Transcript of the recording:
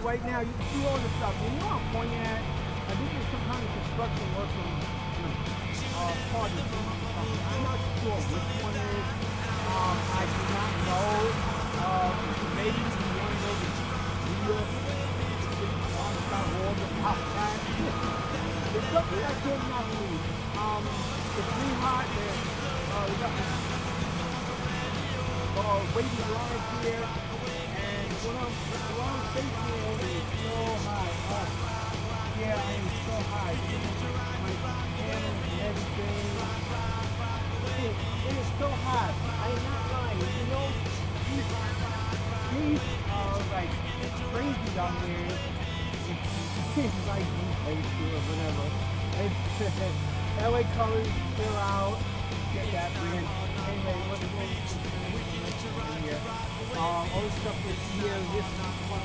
right now, you see all this stuff. You know what I'm pointing at? I think there's some kind of construction work from part of this. I'm not sure which one it is. I do not know. Maybe one of those New York about all the outside. It's something I cannot believe. It's really hot there. We got waiting lines here, and when I'm facing it is so high. Yeah, I am so high. My hands and everything. It is so hot. I am not lying. You know, these are like crazy down here. It's like or whatever. LA colors still out. Get that man. Anyway, what's going on here? All the stuff that's here, this one